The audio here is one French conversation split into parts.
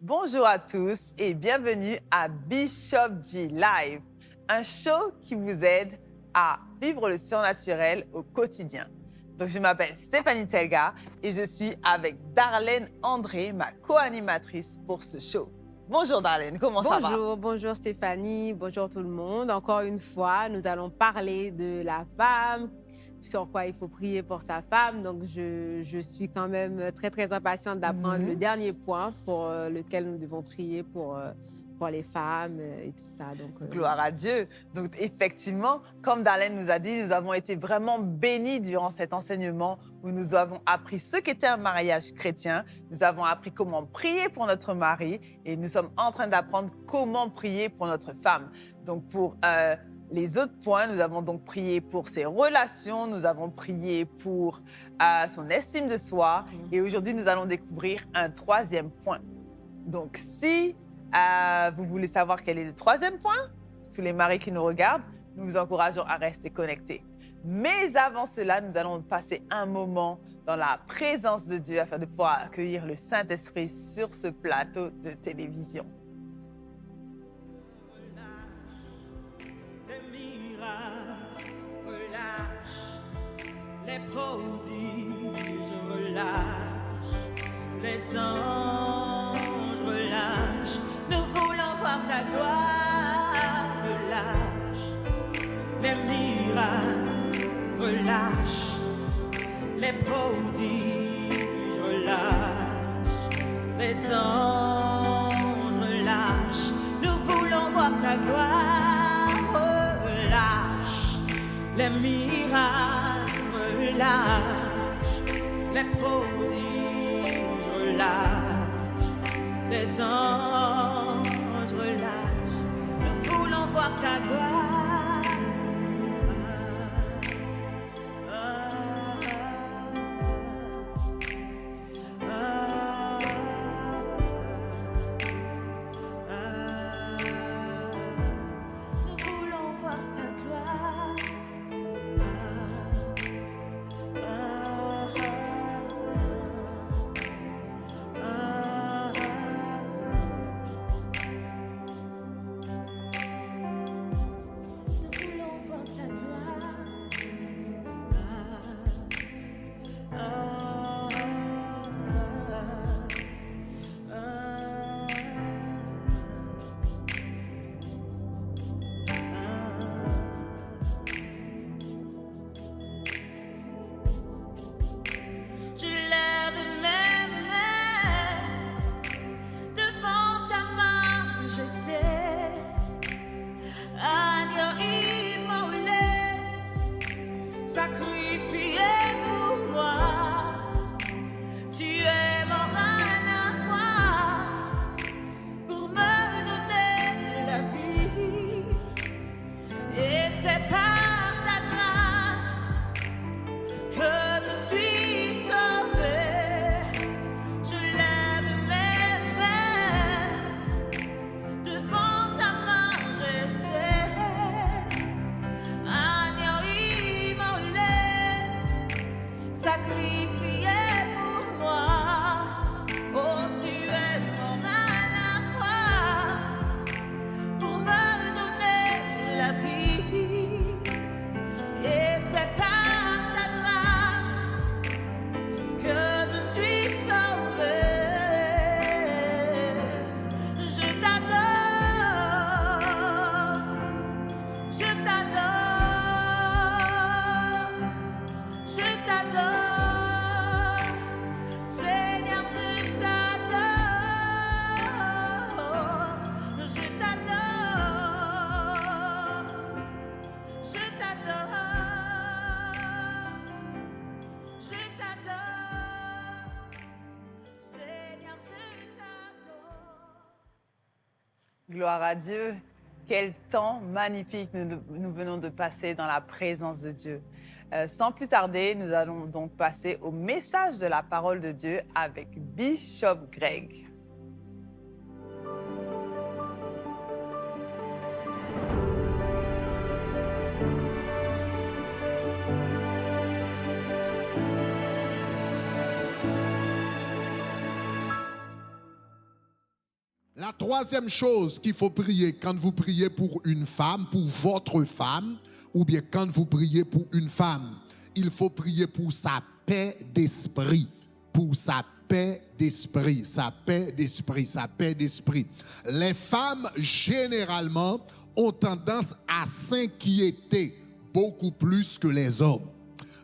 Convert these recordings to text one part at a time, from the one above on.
Bonjour à tous et bienvenue à Bishop G Live, un show qui vous aide à vivre le surnaturel au quotidien. Donc, je m'appelle Stéphanie Telga et je suis avec Darlene André, ma co-animatrice pour ce show. Bonjour Darlene, comment ça va? Bonjour Stéphanie, bonjour tout le monde. Encore une fois, nous allons parler de la femme, sur quoi il faut prier pour sa femme. Donc, je suis quand même très impatiente d'apprendre le dernier point pour lequel nous devons prier pour les femmes et tout ça. Donc, Gloire à Dieu. Donc, effectivement, comme Darlene nous a dit, nous avons été vraiment bénis durant cet enseignement où nous avons appris ce qu'était un mariage chrétien. Nous avons appris comment prier pour notre mari et nous sommes en train d'apprendre comment prier pour notre femme. Donc, pour les autres points, nous avons donc prié pour ses relations, nous avons prié pour son estime de soi et aujourd'hui, nous allons découvrir un troisième point. Donc, si vous voulez savoir quel est le troisième point? Tous les maris qui nous regardent, nous vous encourageons à rester connectés. Mais avant cela, nous allons passer un moment dans la présence de Dieu afin de pouvoir accueillir le Saint-Esprit sur ce plateau de télévision. Les miracles relâchent, les prodiges relâchent, les anges relâchent. Nous voulons voir ta gloire relâche, les miracles relâchent, les prodiges relâchent, les anges relâchent. Nous voulons voir ta gloire relâche, les miracles relâchent, les prodiges relâchent, les anges relâchent. Nous voulons voir ta gloire. Nous voulons voir ta gloire. Nous voulons voir ta gloire. Je lève mes mains devant ta majesté, agneau immolé, sacrifié pour moi. Tu es mort à la croix pour me donner la vie, et c'est par ta grâce que je suis sauvée. Je lève mes mains devant ta majesté, agneau immolé, sacrifié pour moi. Oh, tu es mort à la croix pour me donner la vie, et c'est par ta grâce que je suis sauvée. Je t'adore, je t'adore, je t'adore, Seigneur, je t'adore, je t'adore, je t'adore. Je t'adore, Seigneur, je t'adore. Gloire à Dieu. Quel temps magnifique nous venons de passer dans la présence de Dieu. Sans plus tarder, nous allons donc passer au message de la parole de Dieu avec Bishop Greg. troisième chose qu'il faut prier quand vous priez pour une femme, pour votre femme, ou bien quand vous priez pour une femme, il faut prier pour sa paix d'esprit, pour sa paix d'esprit, sa paix d'esprit, sa paix d'esprit. Les femmes, généralement, ont tendance à s'inquiéter beaucoup plus que les hommes.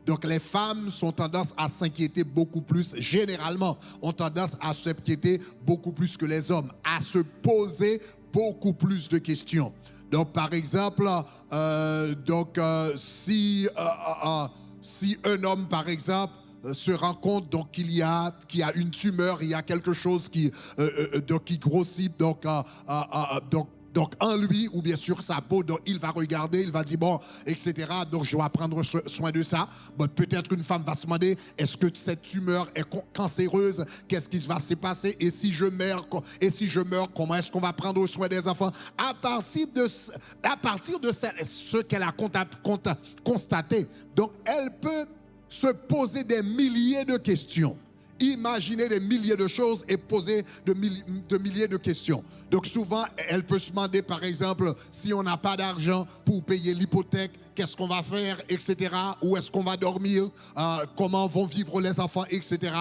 Donc les femmes ont tendance à s'inquiéter beaucoup plus, généralement, ont tendance à s'inquiéter beaucoup plus que les hommes, à se poser beaucoup plus de questions. Donc par exemple, si un homme, par exemple, se rend compte donc qu'il y a une tumeur, il y a quelque chose qui grossit donc en lui ou bien sur sa peau, donc il va regarder, il va dire bon, etc. Donc je dois prendre soin de ça. Bon, peut-être une femme va se demander, est-ce que cette tumeur est cancéreuse? Qu'est-ce qui va se passer? Et si je meurs, comment est-ce qu'on va prendre soin des enfants? À partir de ce qu'elle a constaté, donc elle peut se poser des milliers de questions. Imaginer des milliers de choses et poser de milliers de questions. Donc souvent, elle peut se demander, par exemple, si on n'a pas d'argent pour payer l'hypothèque, qu'est-ce qu'on va faire, etc. Où est-ce qu'on va dormir, comment vont vivre les enfants, etc.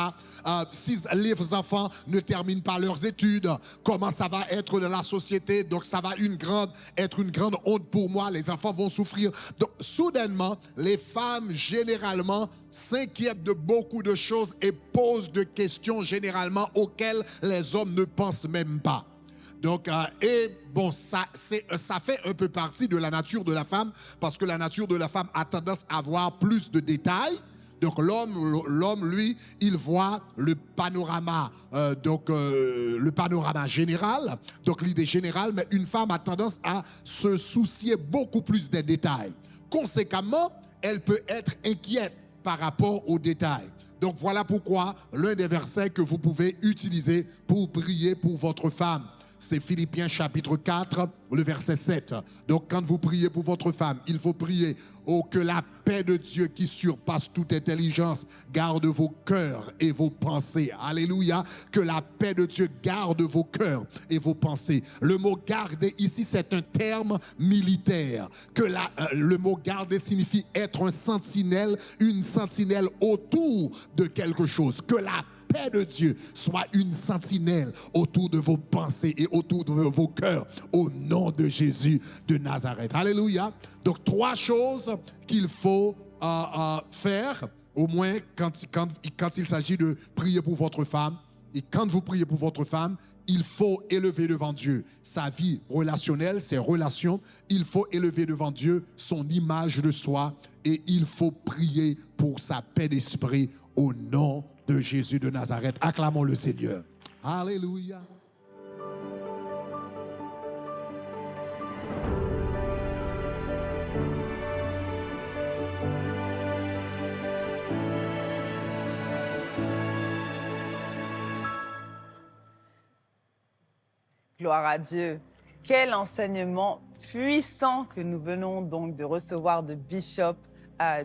Si les enfants ne terminent pas leurs études, comment ça va être dans la société. Donc ça va être une grande honte pour moi, les enfants vont souffrir. Donc soudainement, les femmes généralement s'inquiètent de beaucoup de choses et posent de questions généralement auxquelles les hommes ne pensent même pas. Donc, ça fait un peu partie de la nature de la femme, parce que la nature de la femme a tendance à avoir plus de détails. Donc l'homme, lui, il voit le panorama, le panorama général, donc l'idée générale, mais une femme a tendance à se soucier beaucoup plus des détails. Conséquemment, elle peut être inquiète par rapport aux détails. Donc voilà pourquoi l'un des versets que vous pouvez utiliser pour prier pour votre femme, c'est Philippiens chapitre 4, le verset 7. Donc quand vous priez pour votre femme, il faut prier que la paix de Dieu qui surpasse toute intelligence garde vos cœurs et vos pensées. Alléluia. Que la paix de Dieu garde vos cœurs et vos pensées. Le mot garder ici, c'est un terme militaire. Le mot garder signifie être un sentinelle, une sentinelle autour de quelque chose. Que la paix de Dieu soit une sentinelle autour de vos pensées et autour de vos cœurs, au nom de Jésus de Nazareth. Alléluia. Donc 3 choses qu'il faut faire, au moins quand il s'agit de prier pour votre femme. Et quand vous priez pour votre femme, il faut élever devant Dieu sa vie relationnelle, ses relations. Il faut élever devant Dieu son image de soi et il faut prier pour sa paix d'esprit au nom de Jésus de Nazareth. Acclamons le Seigneur. Alléluia. Gloire à Dieu. Quel enseignement puissant que nous venons donc de recevoir de Bishop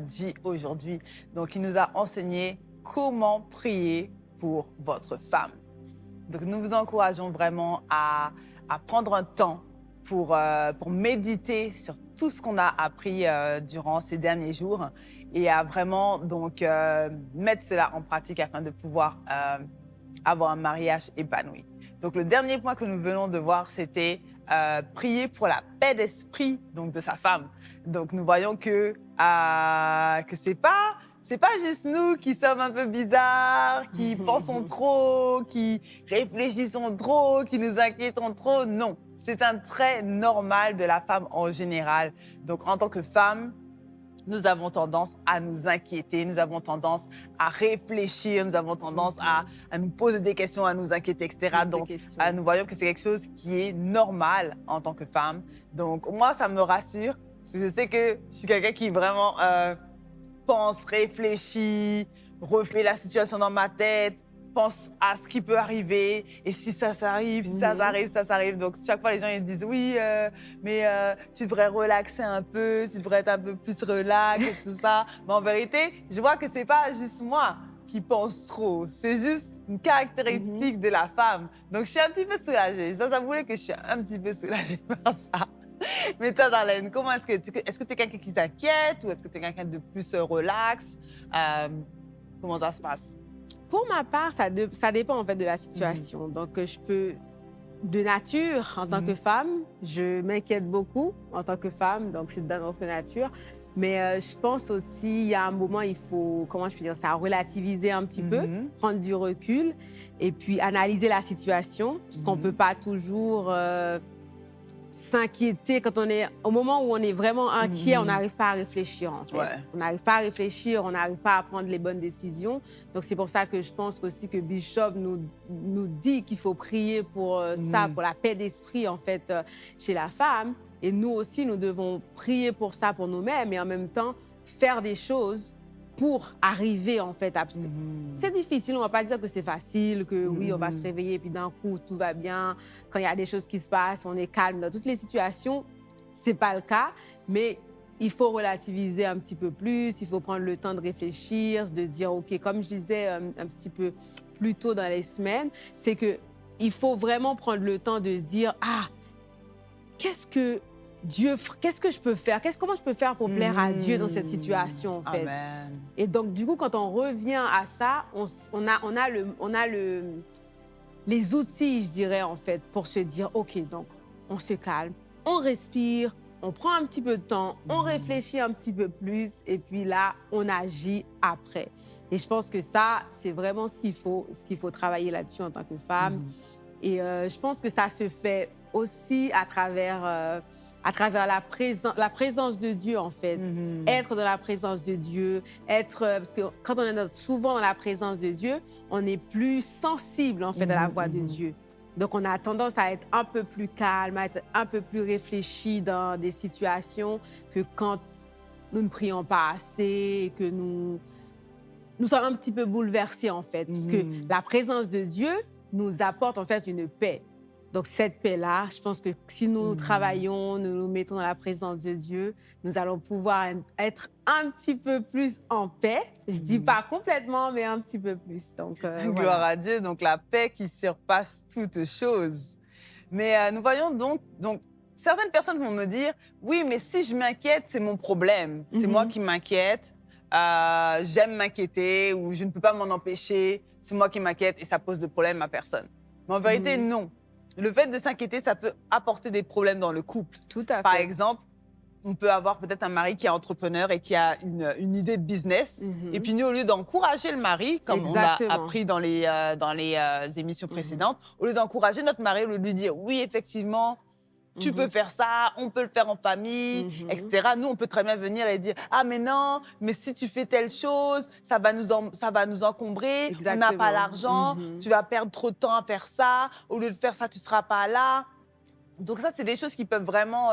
G aujourd'hui. Donc, il nous a enseigné comment prier pour votre femme. Donc, nous vous encourageons vraiment à prendre un temps pour méditer sur tout ce qu'on a appris durant ces derniers jours et à vraiment donc mettre cela en pratique afin de pouvoir avoir un mariage épanoui. Donc, le dernier point que nous venons de voir, c'était prier pour la paix d'esprit donc de sa femme. Donc, nous voyons que c'est pas juste nous qui sommes un peu bizarres, qui pensons trop, qui réfléchissons trop, qui nous inquiétons trop. Non, c'est un trait normal de la femme en général. Donc, en tant que femme, nous avons tendance à nous inquiéter, nous avons tendance à réfléchir, nous avons tendance à nous poser des questions, à nous inquiéter, etc. Donc, nous voyons que c'est quelque chose qui est normal en tant que femme. Donc, moi, ça me rassure, parce que je sais que je suis quelqu'un qui vraiment pense, réfléchit, refait la situation dans ma tête, pense à ce qui peut arriver, et si ça arrive, si ça arrive, ça arrive. Donc, chaque fois, les gens ils disent, oui, mais tu devrais relaxer un peu, tu devrais être un peu plus relax et tout ça. Mais en vérité, je vois que c'est pas juste moi. qui pense trop. C'est juste une caractéristique de la femme. Donc, je suis un petit peu soulagée. Ça voulait que je suis un petit peu soulagée par ça. Mais toi, Darlene, comment est-ce que tu es quelqu'un qui s'inquiète ou est-ce que tu es quelqu'un de plus relax? Comment ça se passe? Pour ma part, ça dépend en fait de la situation. Donc, je peux, de nature, en tant que femme, je m'inquiète beaucoup en tant que femme, donc c'est dans notre nature. Mais je pense aussi, il y a un moment, il faut, comment je peux dire ça, relativiser un petit peu, prendre du recul et puis analyser la situation, parce qu'on ne peut pas toujours s'inquiéter quand on est... Au moment où on est vraiment inquiet, on n'arrive pas à réfléchir, en fait. Ouais. On n'arrive pas à réfléchir, on n'arrive pas à prendre les bonnes décisions. Donc, c'est pour ça que je pense aussi que Bishop nous dit qu'il faut prier pour ça, pour la paix d'esprit, en fait, chez la femme. Et nous aussi, nous devons prier pour ça, pour nous-mêmes, et en même temps, faire des choses pour arriver, en fait, à... C'est difficile, on ne va pas dire que c'est facile, que oui, on va se réveiller, et puis d'un coup, tout va bien. Quand il y a des choses qui se passent, on est calme. Dans toutes les situations, ce n'est pas le cas, mais il faut relativiser un petit peu plus, il faut prendre le temps de réfléchir, de dire, OK, comme je disais un petit peu plus tôt dans les semaines, c'est qu'il faut vraiment prendre le temps de se dire, ah, qu'est-ce que je peux faire? Comment je peux faire pour plaire à Dieu dans cette situation, en fait? Amen. Et donc, du coup, quand on revient à ça, on a les outils, je dirais, en fait, pour se dire, OK, donc, on se calme, on respire, on prend un petit peu de temps, on réfléchit un petit peu plus, et puis là, on agit après. Et je pense que ça, c'est vraiment ce qu'il faut travailler là-dessus en tant que femme. Et je pense que ça se fait aussi à travers la présence de Dieu, en fait. Être dans la présence de Dieu, parce que quand on est souvent dans la présence de Dieu, on est plus sensible, en fait, à la voix de Dieu. Donc, on a tendance à être un peu plus calme, à être un peu plus réfléchi dans des situations que quand nous ne prions pas assez, que nous sommes un petit peu bouleversés, en fait. Parce que la présence de Dieu nous apporte, en fait, une paix. Donc, cette paix-là, je pense que si nous travaillons, nous nous mettons dans la présence de Dieu, nous allons pouvoir être un petit peu plus en paix. Je ne dis pas complètement, mais un petit peu plus. Donc, Gloire voilà. à Dieu, donc la paix qui surpasse toute chose. Mais nous voyons donc, certaines personnes vont me dire, oui, mais si je m'inquiète, c'est mon problème. C'est moi qui m'inquiète, j'aime m'inquiéter ou je ne peux pas m'en empêcher, c'est moi qui m'inquiète et ça pose de problème à personne. Mais en vérité, non. Le fait de s'inquiéter, ça peut apporter des problèmes dans le couple. Tout à fait. Par exemple, on peut avoir peut-être un mari qui est entrepreneur et qui a une idée de business. Et puis nous, au lieu d'encourager le mari, comme Exactement. on a appris dans les émissions précédentes, au lieu d'encourager notre mari, au lieu de lui dire, oui, effectivement, tu peux faire ça, on peut le faire en famille, etc. Nous, on peut très bien venir et dire, ah, mais non, mais si tu fais telle chose, ça va nous encombrer, on n'a pas l'argent, tu vas perdre trop de temps à faire ça, au lieu de faire ça, tu ne seras pas là. Donc ça, c'est des choses qui peuvent vraiment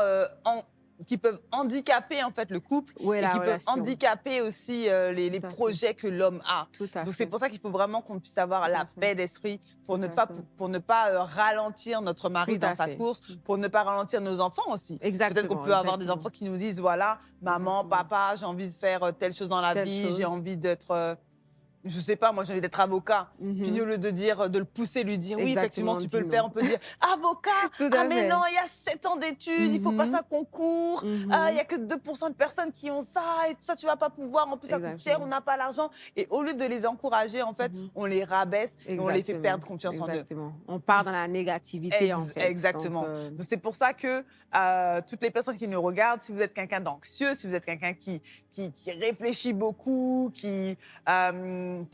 qui peuvent handicaper en fait le couple Oui, et la qui peuvent relation. handicaper aussi les Tout à fait. projets que l'homme a. Tout à Donc fait. c'est pour ça qu'il faut vraiment qu'on puisse avoir Tout à la fait. paix d'esprit pour Tout ne à pas fait. pour ne pas ralentir notre mari Tout dans à sa fait. course, pour ne pas ralentir nos enfants aussi. Exactement. Peut-être qu'on peut avoir des exactement. enfants qui nous disent voilà, maman, Exactement. papa, j'ai envie de faire telle chose dans la Telle vie, chose. j'ai envie d'être je sais pas, moi j'ai envie d'être avocat. Puis au lieu de dire, de le pousser, lui dire oui, Exactement, effectivement, tu peux dis le faire, non. on peut dire avocat, Tout à ah mais fait. non, il y a 7 ans d'études, il faut passer un concours, il y a que 2% de personnes qui ont ça, et tout ça, tu vas pas pouvoir, en plus ça coûte cher, Exactement. on n'a pas l'argent. Et au lieu de les encourager, en fait, on les rabaisse et on les fait Exactement. perdre confiance en eux. Exactement. On part dans la négativité, en fait. Exactement. Donc, Donc, c'est pour ça que toutes les personnes qui nous regardent, si vous êtes quelqu'un d'anxieux, si vous êtes quelqu'un qui réfléchit beaucoup, qui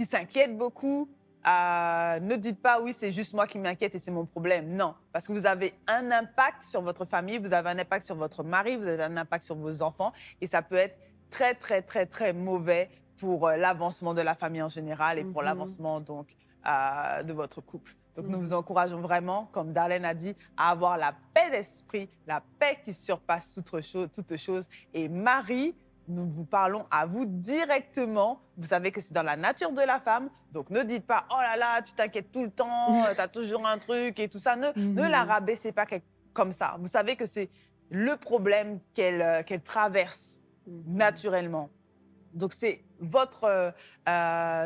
s'inquiète beaucoup, ne dites pas oui, c'est juste moi qui m'inquiète et c'est mon problème. Non, parce que vous avez un impact sur votre famille, vous avez un impact sur votre mari, vous avez un impact sur vos enfants et ça peut être très, très, très, très mauvais pour l'avancement de la famille en général et pour l'avancement donc de votre couple. Donc, nous vous encourageons vraiment, comme Darlene a dit, à avoir la paix d'esprit, la paix qui surpasse toute chose. Et Marie, nous vous parlons à vous directement. Vous savez que c'est dans la nature de la femme. Donc, ne dites pas, oh là là, tu t'inquiètes tout le temps, tu as toujours un truc et tout ça. Ne la rabaissez pas comme ça. Vous savez que c'est le problème qu'elle traverse naturellement. Donc,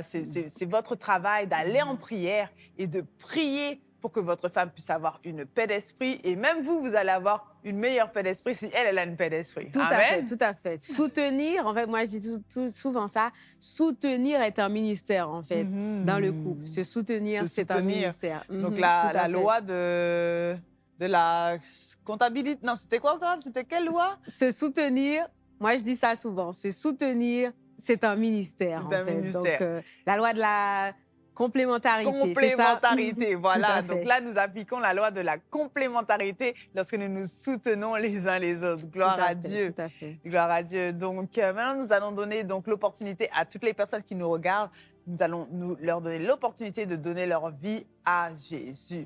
c'est votre travail d'aller en prière et de prier pour que votre femme puisse avoir une paix d'esprit. Et même vous, vous allez avoir une meilleure paix d'esprit si elle a une paix d'esprit. Tout à fait, Amen. tout à fait. Soutenir, en fait, moi, je dis souvent ça, soutenir est un ministère, en fait, dans le couple. Se soutenir, Se c'est un soutenir. ministère. Donc, Tout la à fait. loi de la comptabilité. Non, c'était quoi encore? C'était quelle loi? Se soutenir, moi, je dis ça souvent, se soutenir, c'est un ministère, C'est en un fait. ministère. Donc, la loi de la complémentarité, c'est ça? Complémentarité, voilà. Tout à Donc fait. là, nous appliquons la loi de la complémentarité lorsque nous nous soutenons les uns les autres. Gloire Tout à à fait, Dieu. Tout à fait. Gloire à Dieu. Donc maintenant, nous allons donner donc l'opportunité à toutes les personnes qui nous regardent. Nous allons leur donner l'opportunité de donner leur vie à Jésus.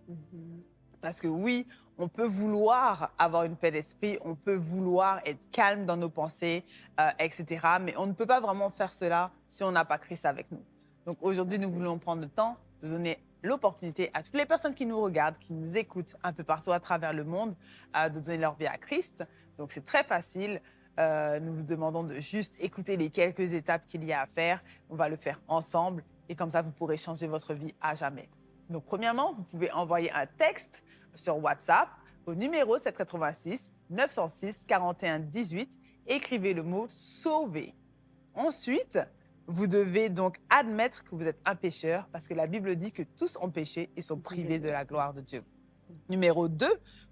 Parce que oui, on peut vouloir avoir une paix d'esprit, on peut vouloir être calme dans nos pensées, etc. Mais on ne peut pas vraiment faire cela si on n'a pas Christ avec nous. Donc aujourd'hui, nous voulons prendre le temps de donner l'opportunité à toutes les personnes qui nous regardent, qui nous écoutent un peu partout à travers le monde, de donner leur vie à Christ. Donc c'est très facile. Nous vous demandons de juste écouter les quelques étapes qu'il y a à faire. On va le faire ensemble et comme ça, vous pourrez changer votre vie à jamais. Donc premièrement, vous pouvez envoyer un texte sur WhatsApp au numéro 786 906 41 18. Écrivez le mot « sauver ». Ensuite, vous devez donc admettre que vous êtes un pécheur parce que la Bible dit que tous ont péché et sont privés de la gloire de Dieu. Numéro 2,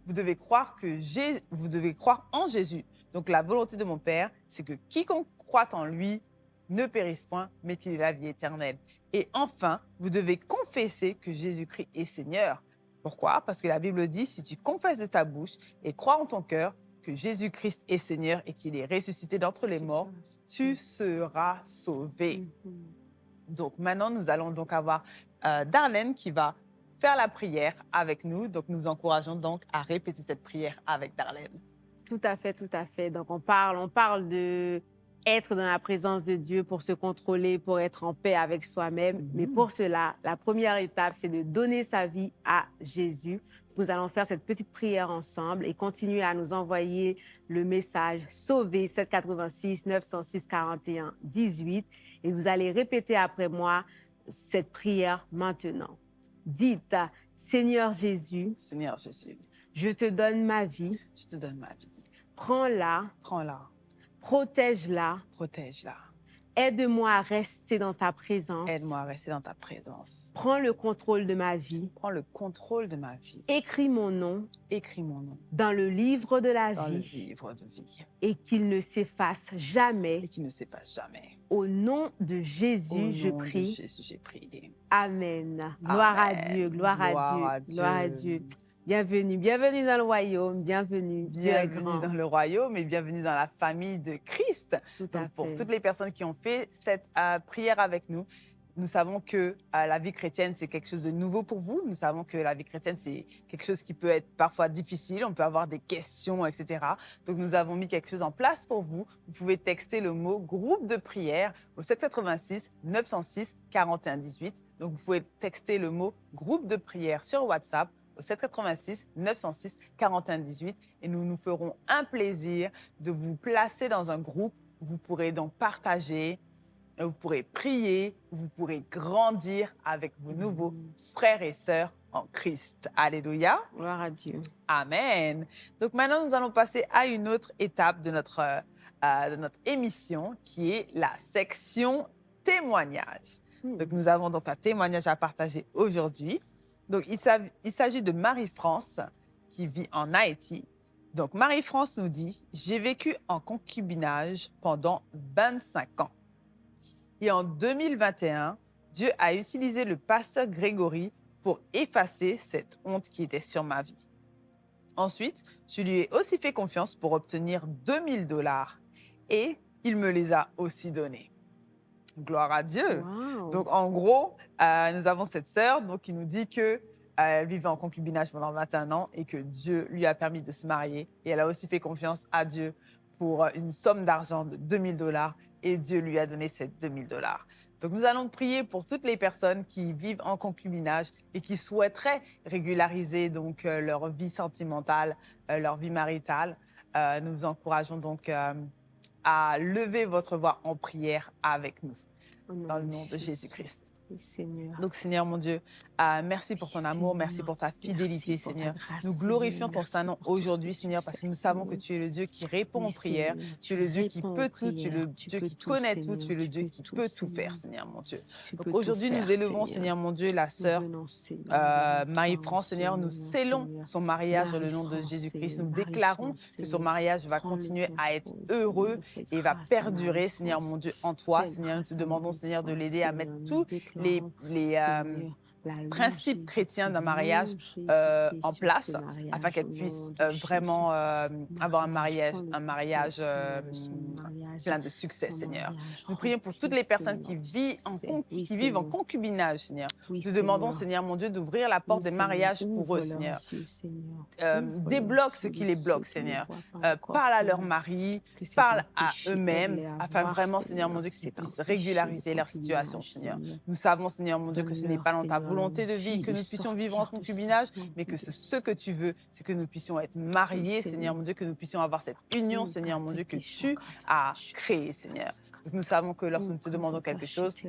vous devez croire en Jésus. Donc la volonté de mon Père, c'est que quiconque croit en lui ne périsse point, mais qu'il ait la vie éternelle. Et enfin, vous devez confesser que Jésus-Christ est Seigneur. Pourquoi? Parce que la Bible dit, si tu confesses de ta bouche et crois en ton cœur que Jésus-Christ est Seigneur et qu'il est ressuscité d'entre les morts, tu seras sauvé. Donc maintenant, nous allons donc avoir Darlene qui va faire la prière avec nous. Donc nous vous encourageons donc à répéter cette prière avec Darlene. Tout à fait, tout à fait. Donc, on parle de être dans la présence de Dieu pour se contrôler, pour être en paix avec soi-même. Mais pour cela, la première étape, c'est de donner sa vie à Jésus. Nous allons faire cette petite prière ensemble et continuer à nous envoyer le message « Sauver » 786 906 41 18. Et vous allez répéter après moi cette prière maintenant. Dites « Seigneur Jésus, Seigneur Jésus, je te donne ma vie. je te donne ma vie. Prends-la, Prends-la, protège-la, protège-la. aide-moi à rester dans ta présence. Aide-moi à rester dans ta présence. Prends le contrôle de ma vie. Prends le contrôle de ma vie. Écris mon nom Écris mon nom dans le livre de la dans le vie livre de vie et qu'il ne s'efface jamais. et qu'il ne s'efface jamais. Au nom de Au Jésus, je nom de prie. Jésus, j'ai prié. Amen. Gloire à Amen. Dieu, gloire à Gloire Dieu, à gloire à Dieu. Dieu. Bienvenue, bienvenue dans le royaume, bienvenue. Dieu est Bienvenue grand. dans le royaume et bienvenue dans la famille de Christ. Tout à Donc, pour fait. toutes les personnes qui ont fait cette prière avec nous, nous savons que la vie chrétienne, c'est quelque chose de nouveau pour vous. Nous savons que la vie chrétienne, c'est quelque chose qui peut être parfois difficile. On peut avoir des questions, etc. Donc, nous avons mis quelque chose en place pour vous. Vous pouvez texter le mot « groupe de prière » au 786 906 41 18. Donc, vous pouvez texter le mot « groupe de prière » sur WhatsApp au 786 906 41 18 et nous nous ferons un plaisir de vous placer dans un groupe où vous pourrez donc partager, vous pourrez prier, vous pourrez grandir avec vos nouveaux frères et sœurs en Christ. Alléluia. Gloire à Dieu. Amen. Donc maintenant, nous allons passer à une autre étape de notre émission qui est la section témoignage. Donc nous avons donc un témoignage à partager aujourd'hui. Donc il s'agit de Marie-France qui vit en Haïti. Donc Marie-France nous dit « J'ai vécu en concubinage pendant 25 ans. Et en 2021, Dieu a utilisé le pasteur Grégory pour effacer cette honte qui était sur ma vie. Ensuite, je lui ai aussi fait confiance pour obtenir 2000 $ et il me les a aussi donnés. » Gloire à Dieu. Wow. Donc, en gros, nous avons cette sœur qui nous dit que elle vivait en concubinage pendant 21 ans et que Dieu lui a permis de se marier. Et elle a aussi fait confiance à Dieu pour une somme d'argent de 2000 $ et Dieu lui a donné ces 2000 $. Donc, nous allons prier pour toutes les personnes qui vivent en concubinage et qui souhaiteraient régulariser donc leur vie sentimentale, leur vie maritale. Nous vous encourageons donc à lever votre voix en prière avec nous, Au nom dans le nom de Jésus-Christ. Oui, Seigneur. Donc, Seigneur, mon Dieu, merci pour ton Oui, amour, Seigneur. merci pour ta fidélité, Merci pour ta Seigneur. grâce, Nous Seigneur. glorifions ton Merci Saint-Nom pour tout ce aujourd'hui, que tu Seigneur, parce fais, que nous savons que Seigneur. tu es le Dieu qui répond Oui, aux prières, Seigneur, tu es le Dieu qui réponds peut aux tout, tu es le prières. Tu Dieu peux qui tout, connaît tout, Seigneur. tu es le Tu Dieu peux qui tout, peut tout Seigneur. faire, Seigneur, mon Dieu. Tu Donc peux tout aujourd'hui, nous faire, élevons, Seigneur, mon Dieu, la Nous sœur venons, Seigneur, devant toi Marie-France, en ce Seigneur, nous moment, scellons Seigneur. son mariage dans le nom de Marie-France, Jésus-Christ. Seigneur. Nous déclarons Marie-France, que son Seigneur. mariage va Prends le continuer à être contrôle, heureux Seigneur. Fais et va grâce à perdurer, Seigneur, Marie-France. mon Dieu, en toi. Fais Seigneur, nous te grâce à demandons, Seigneur, de Marie-France, l'aider à mettre Seigneur. Nous tous les, déclarons, les, Seigneur, la principes chrétiens d'un mariage longévité en sur place ce mariage, afin qu'elle au puisse nom de vraiment avoir un mariage, Prends le un mariage contrôle, Seigneur, de son mariage, plein de succès, son Seigneur. mariage Nous prions pour toutes rempli, les personnes Seigneur, qui, de succès. Oui, qui vivent en Seigneur. concubinage, Seigneur. Oui, Nous te demandons, Seigneur. Seigneur, mon Dieu, d'ouvrir la porte Oui, des Seigneur, mariages pour eux, ouvre leurs Seigneur. yeux, Seigneur. Ouvre Débloque leurs ce yeux qui de les ceux bloque, qui ne Seigneur. voient pas encore, Parle à leur Seigneur. mari, Que c'est parle un à péché, eux-mêmes, aide-les à afin voir, vraiment, Seigneur, mon Dieu, qu'ils c'est un puissent péché, régulariser le leur situation, concubinage, Seigneur. Seigneur. Nous savons, Seigneur, mon Dieu, que ce n'est Donne-leur, pas dans ta Seigneur, volonté de vie l'envie que de nous puissions vivre en sortir de ça. concubinage, Oui, mais que oui. ce que tu veux, c'est que nous puissions être mariés, Seigneur, Seigneur. mon Dieu, que nous puissions avoir cette union, Oui, Seigneur, mon quand Dieu, que t'es tu péchant, as quand t'es créé, péchant, Seigneur. quand Nous savons que lorsque t'es nous te demandons quelque chose, tu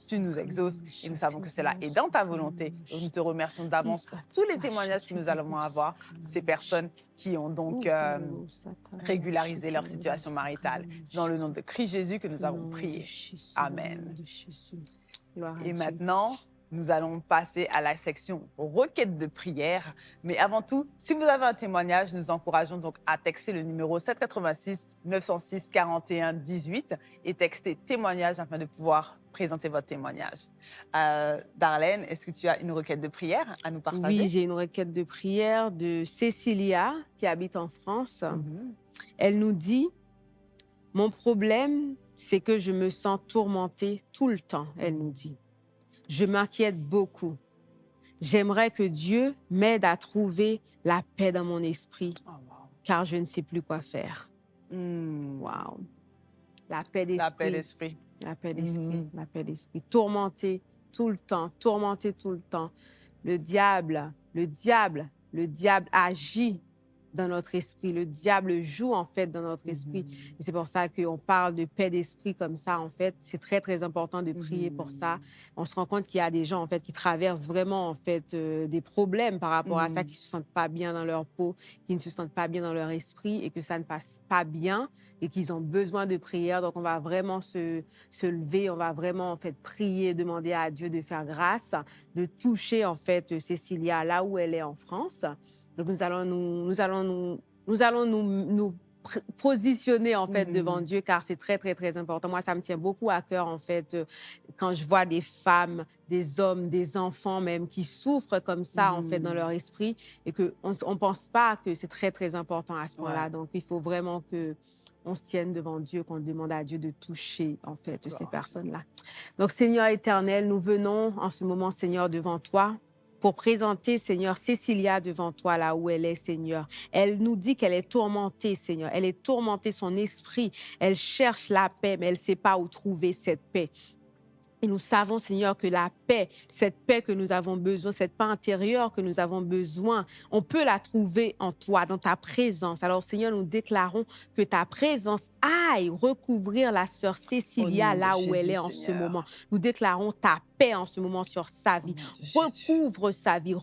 tu nous exauces et nous savons que cela est dans ta volonté. Donc nous te remercions d'avance pour tous les témoignages que nous allons avoir de ces personnes qui ont donc régularisé leur situation maritale. C'est dans le nom de Christ Jésus que nous avons prié. Amen. Et maintenant, nous allons passer à la section requête de prière. Mais avant tout, si vous avez un témoignage, nous encourageons donc à texter le numéro 786 906 41 18 et texter témoignage afin de pouvoir présenter votre témoignage. Darlène, est-ce que tu as une requête de prière à nous partager? Oui, j'ai une requête de prière de Cécilia qui habite en France. Mhm. Elle nous dit, mon problème, c'est que je me sens tourmentée tout le temps, elle nous dit. Je m'inquiète beaucoup. J'aimerais que Dieu m'aide à trouver la paix dans mon esprit, Oh, wow. car je ne sais plus quoi faire. Mm. Waouh. La paix d'esprit. La paix d'esprit. La paix d'esprit, Mhm. la paix d'esprit. Tourmenté tout le temps, tourmenté tout le temps. Le diable agit dans notre esprit. Le diable joue en fait dans notre esprit. Mhm. Et c'est pour ça qu'on parle de paix d'esprit comme ça, en fait. C'est très, très important de prier pour ça. On se rend compte qu'il y a des gens, en fait, qui traversent vraiment, en fait, des problèmes par rapport à ça, qui ne se sentent pas bien dans leur peau, qui ne se sentent pas bien dans leur esprit et que ça ne passe pas bien et qu'ils ont besoin de prière. Donc, on va vraiment se lever, on va vraiment, en fait, prier, demander à Dieu de faire grâce, de toucher, en fait, Cécilia là où elle est en France. Donc, nous allons nous positionner, en fait, devant Dieu, car c'est très, très, très important. Moi, ça me tient beaucoup à cœur, en fait, quand je vois des femmes, des hommes, des enfants même qui souffrent comme ça, en fait, dans leur esprit et qu'on ne pense pas que c'est très, très important à ce point-là. Ouais. Donc, il faut vraiment qu'on se tienne devant Dieu, qu'on demande à Dieu de toucher, en fait, ces personnes-là. Donc, Seigneur éternel, nous venons en ce moment, Seigneur, devant toi, pour présenter, Seigneur, Cécilia devant toi, là où elle est, Seigneur. Elle nous dit qu'elle est tourmentée, Seigneur. Elle est tourmentée, son esprit. Elle cherche la paix, mais elle ne sait pas où trouver cette paix. Et nous savons, Seigneur, que la paix, cette paix que nous avons besoin, cette paix intérieure que nous avons besoin, on peut la trouver en toi, dans ta présence. Alors, Seigneur, nous déclarons que ta présence aille recouvrir la sœur Cécilia là où elle est en ce moment. Nous déclarons ta paix en ce moment sur sa vie. Recouvre sa vie,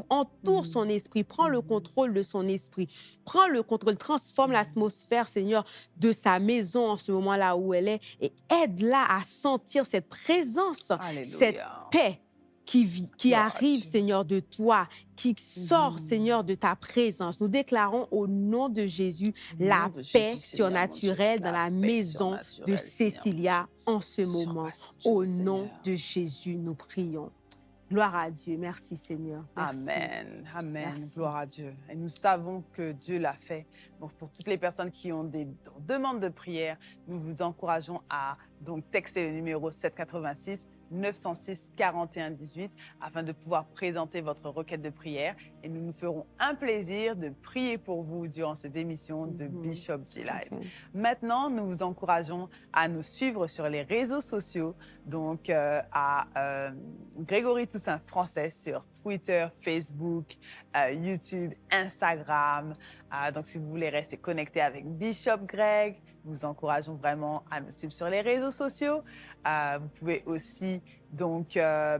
entoure son esprit, prends le contrôle de son esprit, prends le contrôle, transforme l'atmosphère, Seigneur, de sa maison en ce moment là où elle est et aide-la à sentir cette présence, cette paix qui arrive, Seigneur, de toi, qui sort, Seigneur, de ta présence. Nous déclarons au nom de Jésus la paix surnaturelle dans la maison de Cécilia en ce moment. Au nom de Jésus, nous prions. Gloire à Dieu. Merci, Seigneur. Merci. Amen. Amen. Merci. Gloire à Dieu. Et nous savons que Dieu l'a fait. Donc, pour toutes les personnes qui ont des demandes de prière, nous vous encourageons à donc texter le numéro 786 906 41 18 afin de pouvoir présenter votre requête de prière. Et nous nous ferons un plaisir de prier pour vous durant cette émission de Bishop J Live. Okay. Maintenant, nous vous encourageons à nous suivre sur les réseaux sociaux, donc à Grégory Toussaint Français sur Twitter, Facebook, YouTube, Instagram. Donc, si vous voulez rester connecté avec Bishop Greg, Nous vous encourageons vraiment à nous suivre sur les réseaux sociaux. Vous pouvez aussi donc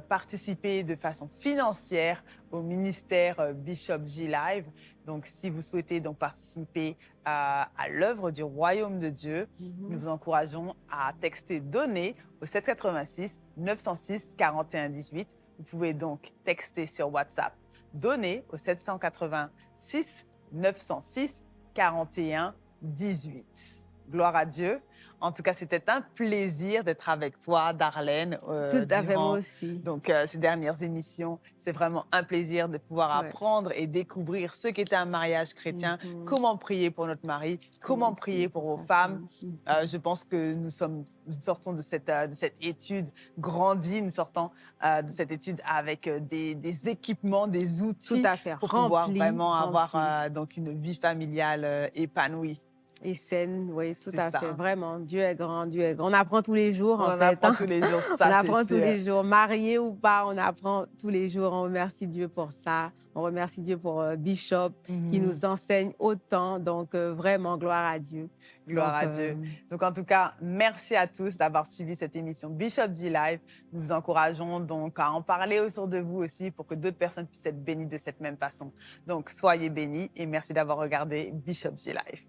participer de façon financière au ministère Bishop J Live. Donc, si vous souhaitez donc participer à l'œuvre du Royaume de Dieu, nous vous encourageons à texter donner au 786 906 41 18. Vous pouvez donc texter sur WhatsApp donner au 786 906 41 18. Gloire à Dieu. En tout cas, c'était un plaisir d'être avec toi, Darlène. Tout à fait, moi durant aussi. donc, ces dernières émissions. C'est vraiment un plaisir de pouvoir Ouais. apprendre et découvrir ce qu'était un mariage chrétien, comment prier pour notre mari, comment prier pour vos sa femmes. femme. Je pense que nous sortons de cette étude grandie, nous sortons de cette étude avec des équipements, des outils Tout à fait. pour pouvoir Rempli, vraiment avoir rempli. donc une vie familiale épanouie. Et saine, oui, tout C'est à ça. fait. Vraiment, Dieu est grand, Dieu est grand. On apprend tous les jours, On en en fait. apprend hein. tous les jours, On ça c'est apprend tous sûr. les jours. Marié ou pas, on apprend tous les jours. On remercie Dieu pour ça. On remercie Dieu pour Bishop qui nous enseigne autant. Donc, vraiment, gloire à Dieu. Gloire Donc, à Dieu. Donc, en tout cas, merci à tous d'avoir suivi cette émission Bishop J Live. Nous vous encourageons donc à en parler autour de vous aussi pour que d'autres personnes puissent être bénies de cette même façon. Donc, soyez bénis et merci d'avoir regardé Bishop J Live.